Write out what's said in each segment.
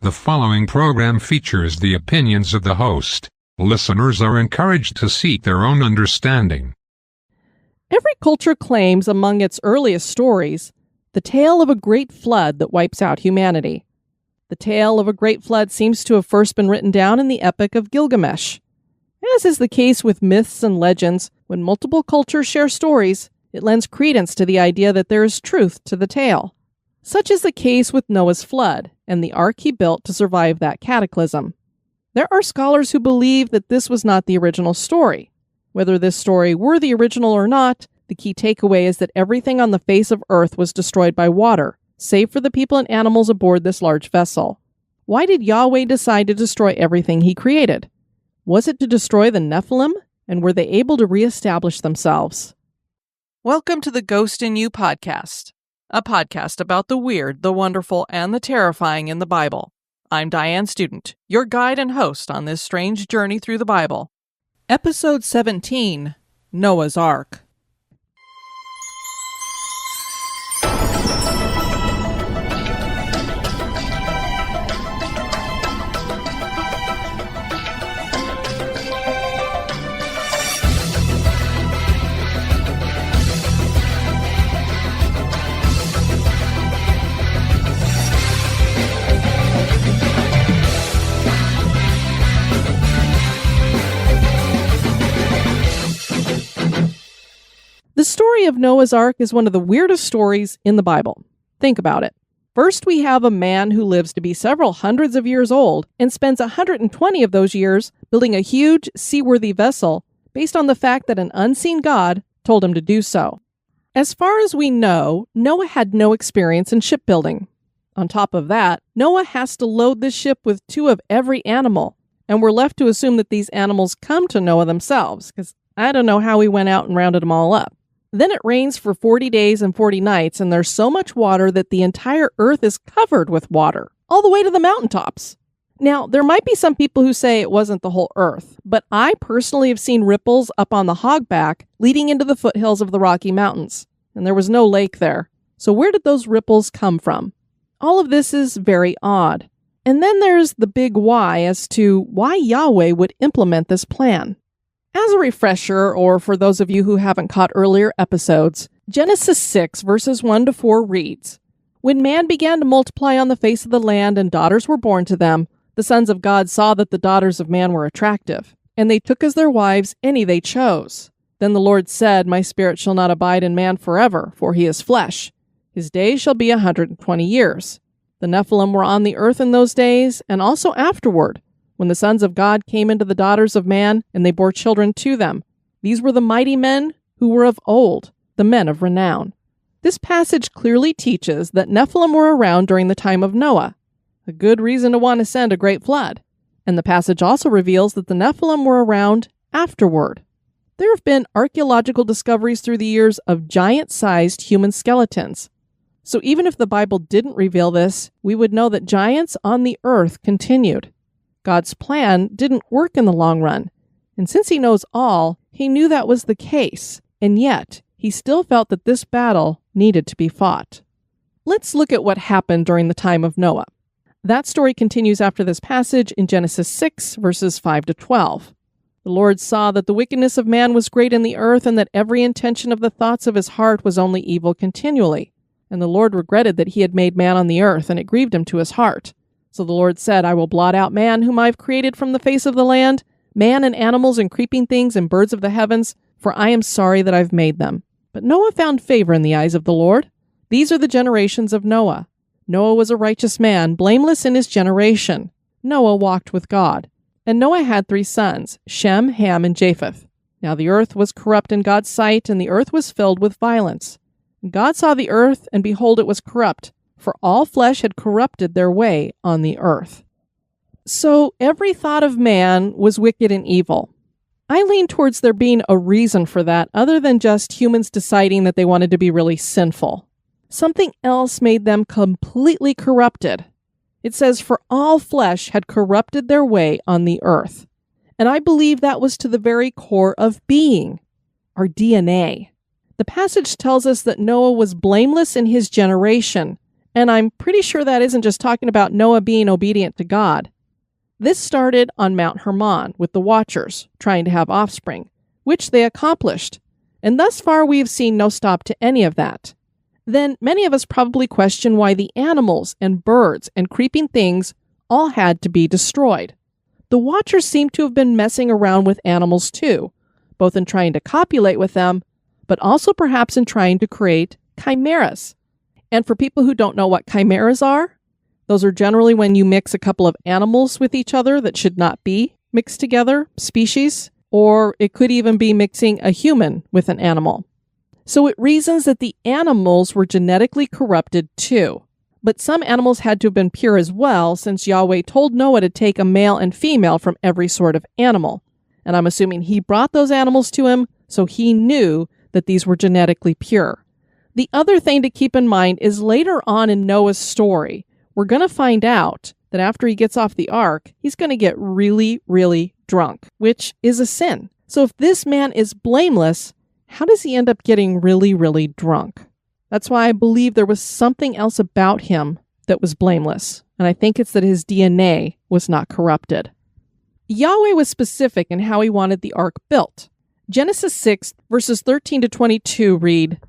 The following program features the opinions of the host. Listeners are encouraged to seek their own understanding. Every culture claims among its earliest stories the tale of a great flood that wipes out humanity. The tale of a great flood seems to have first been written down in the Epic of Gilgamesh. As is the case with myths and legends, when multiple cultures share stories, it lends credence to the idea that there is truth to the tale. Such is the case with Noah's flood and the ark he built to survive that cataclysm. There are scholars who believe that this was not the original story. Whether this story were the original or not, the key takeaway is that everything on the face of earth was destroyed by water, save for the people and animals aboard this large vessel. Why did Yahweh decide to destroy everything he created? Was it to destroy the Nephilim? And were they able to reestablish themselves? Welcome to the Ghost in You podcast, a podcast about the weird, the wonderful, and the terrifying in the Bible. I'm Diane Student, your guide and host on this strange journey through the Bible. Episode 17, Noah's Ark. The story of Noah's Ark is one of the weirdest stories in the Bible. Think about it. First, we have a man who lives to be several hundreds of years old and spends 120 of those years building a huge, seaworthy vessel based on the fact that an unseen God told him to do so. As far as we know, Noah had no experience in shipbuilding. On top of that, Noah has to load this ship with 2 of every animal, and we're left to assume that these animals come to Noah themselves, because I don't know how he went out and rounded them all up. Then it rains for 40 days and 40 nights, and there's so much water that the entire earth is covered with water, all the way to the mountaintops. Now, there might be some people who say it wasn't the whole earth, but I personally have seen ripples up on the hogback leading into the foothills of the Rocky Mountains, and there was no lake there. So where did those ripples come from? All of this is very odd. And then there's the big why as to why Yahweh would implement this plan. As a refresher, or for those of you who haven't caught earlier episodes, Genesis 6 verses 1 to 4 reads, "When man began to multiply on the face of the land and daughters were born to them, the sons of God saw that the daughters of man were attractive, and they took as their wives any they chose. Then the Lord said, My spirit shall not abide in man forever, for he is flesh. His days shall be 120 years. The Nephilim were on the earth in those days, and also afterward, when the sons of God came into the daughters of man, and they bore children to them. These were the mighty men who were of old, the men of renown." This passage clearly teaches that Nephilim were around during the time of Noah, a good reason to want to send a great flood. And the passage also reveals that the Nephilim were around afterward. There have been archaeological discoveries through the years of giant-sized human skeletons. So even if the Bible didn't reveal this, we would know that giants on the earth continued. God's plan didn't work in the long run, and since he knows all, he knew that was the case, and yet he still felt that this battle needed to be fought. Let's look at what happened during the time of Noah. That story continues after this passage in Genesis 6, verses 5 to 12. "The Lord saw that the wickedness of man was great in the earth, and that every intention of the thoughts of his heart was only evil continually. And the Lord regretted that he had made man on the earth, and it grieved him to his heart. So the Lord said, I will blot out man whom I have created from the face of the land, man and animals and creeping things and birds of the heavens, for I am sorry that I've made them. But Noah found favor in the eyes of the Lord. These are the generations of Noah. Noah was a righteous man, blameless in his generation. Noah walked with God. And Noah had 3 sons, Shem, Ham, and Japheth. Now the earth was corrupt in God's sight, and the earth was filled with violence. And God saw the earth, and behold, it was corrupt, for all flesh had corrupted their way on the earth." So every thought of man was wicked and evil. I lean towards there being a reason for that other than just humans deciding that they wanted to be really sinful. Something else made them completely corrupted. It says, "For all flesh had corrupted their way on the earth." And I believe that was to the very core of being, our DNA. The passage tells us that Noah was blameless in his generation, And I'm pretty sure that isn't just talking about Noah being obedient to God. This started on Mount Hermon with the Watchers trying to have offspring, which they accomplished. And thus far we have seen no stop to any of that. Then many of us probably question why the animals and birds and creeping things all had to be destroyed. The Watchers seem to have been messing around with animals too, both in trying to copulate with them, but also perhaps in trying to create chimeras. And for people who don't know what chimeras are, those are generally when you mix a couple of animals with each other that should not be mixed together, species, or it could even be mixing a human with an animal. So it reasons that the animals were genetically corrupted too. But some animals had to have been pure as well, since Yahweh told Noah to take a male and female from every sort of animal. And I'm assuming he brought those animals to him, so he knew that these were genetically pure. The other thing to keep in mind is later on in Noah's story, we're going to find out that after he gets off the ark, he's going to get really, really drunk, which is a sin. So if this man is blameless, how does he end up getting really, really drunk? That's why I believe there was something else about him that was blameless. And I think it's that his DNA was not corrupted. Yahweh was specific in how he wanted the ark built. Genesis 6, verses 13 to 22 read,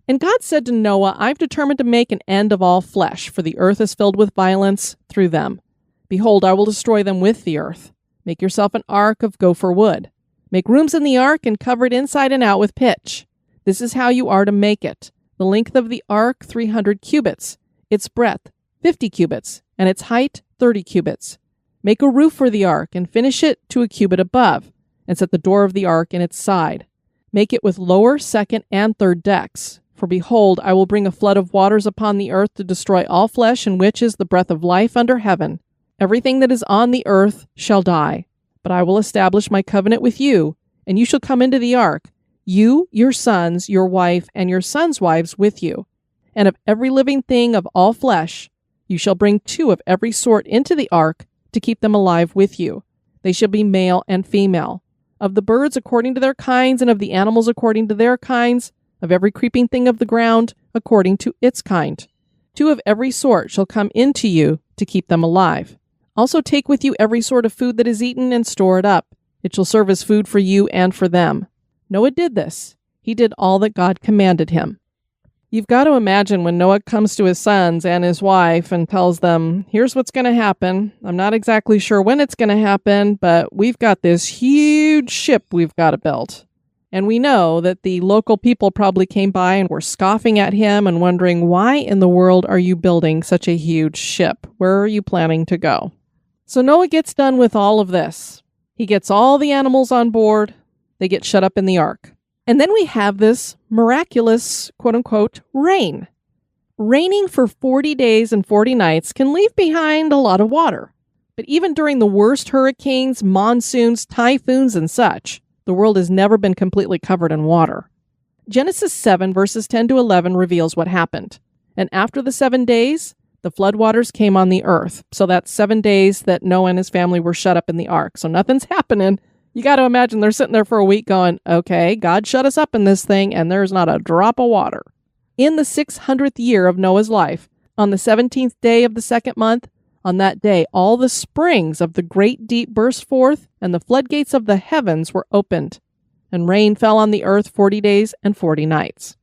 "And God said to Noah, I've determined to make an end of all flesh, for the earth is filled with violence through them. Behold, I will destroy them with the earth. Make yourself an ark of gopher wood. Make rooms in the ark and cover it inside and out with pitch. This is how you are to make it. The length of the ark, 300 cubits. Its breadth, 50 cubits. And its height, 30 cubits. Make a roof for the ark and finish it to a cubit above, and set the door of the ark in its side. Make it with lower, second, and third decks. For behold, I will bring a flood of waters upon the earth to destroy all flesh, in which is the breath of life under heaven. Everything that is on the earth shall die. But I will establish my covenant with you, and you shall come into the ark, you, your sons, your wife, and your sons' wives with you. And of every living thing of all flesh, you shall bring 2 of every sort into the ark to keep them alive with you. They shall be male and female. Of the birds according to their kinds, and of the animals according to their kinds, of every creeping thing of the ground according to its kind. 2 of every sort shall come into you to keep them alive. Also take with you every sort of food that is eaten and store it up. It shall serve as food for you and for them." Noah did this. He did all that God commanded him. You've got to imagine when Noah comes to his sons and his wife and tells them, here's what's going to happen. I'm not exactly sure when it's going to happen, but we've got this huge ship we've got to build. And we know that the local people probably came by and were scoffing at him and wondering, why in the world are you building such a huge ship? Where are you planning to go? So Noah gets done with all of this. He gets all the animals on board. They get shut up in the ark. And then we have this miraculous, quote-unquote, rain. Raining for 40 days and 40 nights can leave behind a lot of water. But even during the worst hurricanes, monsoons, typhoons, and such, the world has never been completely covered in water. Genesis 7, verses 10 to 11 reveals what happened. And after the 7 days, the floodwaters came on the earth. So that's 7 days that Noah and his family were shut up in the ark. So nothing's happening. You got to imagine they're sitting there for a week going, okay, God shut us up in this thing, and there's not a drop of water. In the 600th year of Noah's life, on the 17th day of the 2nd month, on that day, all the springs of the great deep burst forth, and the floodgates of the heavens were opened, and rain fell on the earth 40 days and 40 nights.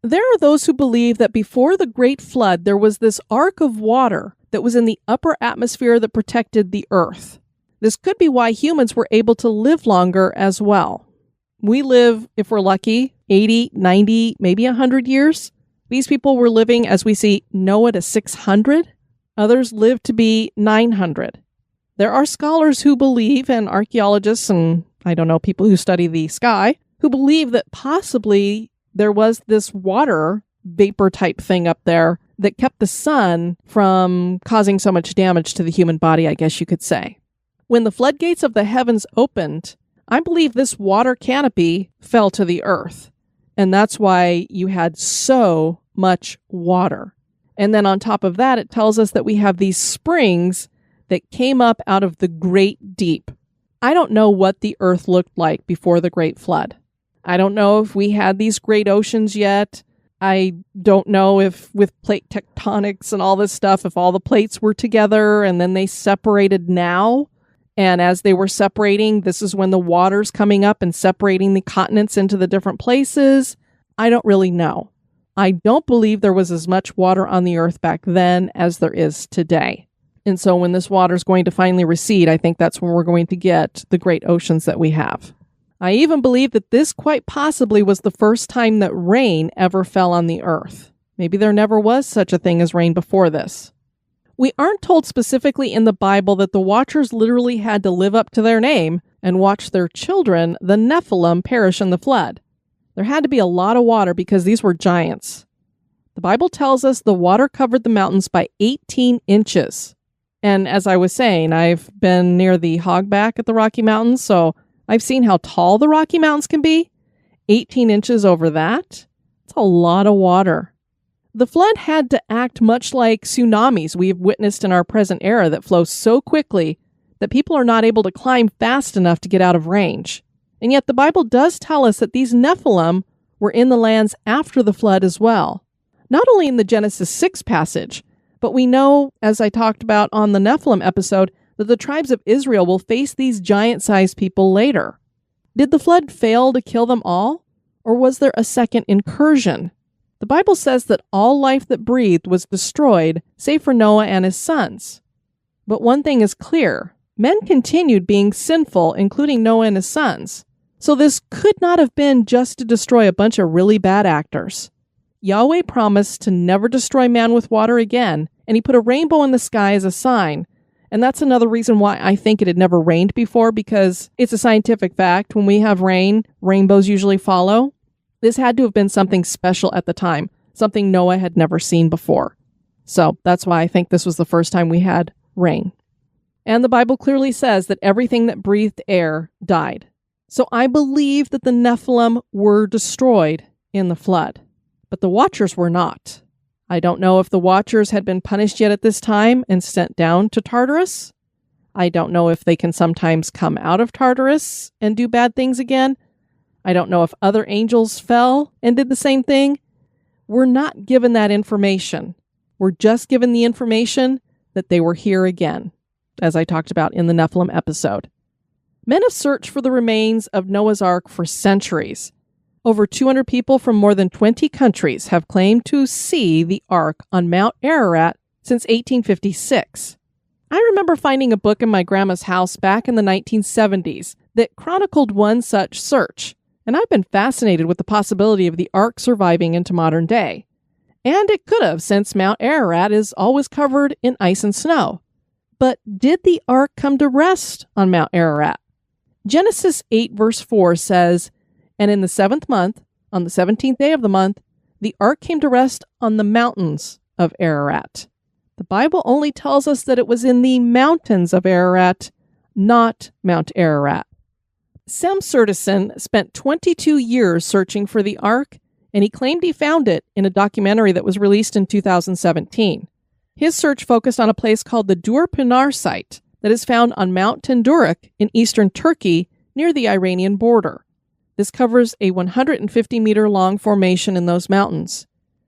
There are those who believe that before the great flood, there was this ark of water that was in the upper atmosphere that protected the earth. This could be why humans were able to live longer as well. We live, if we're lucky, 80, 90, maybe 100 years. These people were living, as we see, Noah to 600. Others lived to be 900. There are scholars who believe, and archaeologists, and I don't know, people who study the sky, who believe that possibly there was this water vapor type thing up there that kept the sun from causing so much damage to the human body, I guess you could say. When the floodgates of the heavens opened, I believe this water canopy fell to the earth. And that's why you had so much water. And then on top of that, it tells us that we have these springs that came up out of the great deep. I don't know what the earth looked like before the great flood. I don't know if we had these great oceans yet. I don't know if with plate tectonics and all this stuff, if all the plates were together and then they separated now. And as they were separating, this is when the water's coming up and separating the continents into the different places. I don't really know. I don't believe there was as much water on the earth back then as there is today. And so when this water is going to finally recede, I think that's when we're going to get the great oceans that we have. I even believe that this quite possibly was the first time that rain ever fell on the earth. Maybe there never was such a thing as rain before this. We aren't told specifically in the Bible that the Watchers literally had to live up to their name and watch their children, the Nephilim, perish in the flood. There had to be a lot of water because these were giants. The Bible tells us the water covered the mountains by 18 inches. And as I was saying, I've been near the hogback at the Rocky Mountains, so I've seen how tall the Rocky Mountains can be. 18 inches over that. It's a lot of water. The flood had to act much like tsunamis we've witnessed in our present era that flow so quickly that people are not able to climb fast enough to get out of range. And yet the Bible does tell us that these Nephilim were in the lands after the flood as well. Not only in the Genesis 6 passage, but we know, as I talked about on the Nephilim episode, that the tribes of Israel will face these giant-sized people later. Did the flood fail to kill them all? Or was there a second incursion? The Bible says that all life that breathed was destroyed, save for Noah and his sons. But one thing is clear. Men continued being sinful, including Noah and his sons. So this could not have been just to destroy a bunch of really bad actors. Yahweh promised to never destroy man with water again, and he put a rainbow in the sky as a sign. And that's another reason why I think it had never rained before, because it's a scientific fact. When we have rain, rainbows usually follow. This had to have been something special at the time, something Noah had never seen before. So that's why I think this was the first time we had rain. And the Bible clearly says that everything that breathed air died. So I believe that the Nephilim were destroyed in the flood, but the Watchers were not. I don't know if the Watchers had been punished yet at this time and sent down to Tartarus. I don't know if they can sometimes come out of Tartarus and do bad things again. I don't know if other angels fell and did the same thing. We're not given that information. We're just given the information that they were here again, as I talked about in the Nephilim episode. Men have searched for the remains of Noah's Ark for centuries. Over 200 people from more than 20 countries have claimed to see the Ark on Mount Ararat since 1856. I remember finding a book in my grandma's house back in the 1970s that chronicled one such search, and I've been fascinated with the possibility of the Ark surviving into modern day. And it could have, since Mount Ararat is always covered in ice and snow. But did the Ark come to rest on Mount Ararat? Genesis 8 verse 4 says, "And in the 7th month, on the 17th day of the month, the Ark came to rest on the mountains of Ararat." The Bible only tells us that it was in the mountains of Ararat, not Mount Ararat. Sam Sertison spent 22 years searching for the Ark, and he claimed he found it in a documentary that was released in 2017. His search focused on a place called the Dur Pinar site that is found on Mount Tendurik in eastern Turkey near the Iranian border. This covers a 150-meter-long formation in those mountains.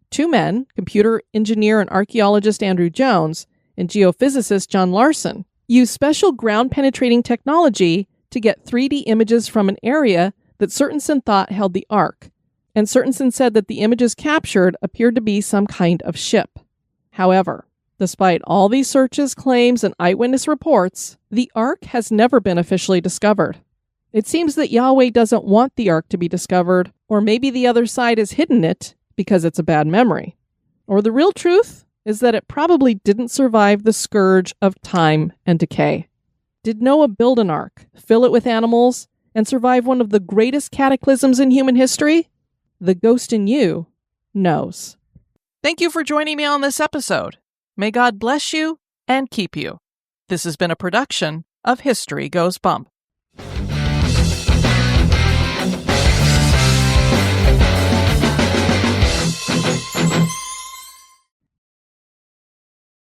Two men, computer engineer and archaeologist Andrew Jones and geophysicist John Larson, used special ground-penetrating technology to get 3D images from an area that Sertison thought held the Ark. And Sertison said that the images captured appeared to be some kind of ship. However, despite all these searches, claims, and eyewitness reports, the Ark has never been officially discovered. It seems that Yahweh doesn't want the Ark to be discovered, or maybe the other side has hidden it because it's a bad memory. Or the real truth is that it probably didn't survive the scourge of time and decay. Did Noah build an ark, fill it with animals, and survive one of the greatest cataclysms in human history? The ghost in you knows. Thank you for joining me on this episode. May God bless you and keep you. This has been a production of History Goes Bump.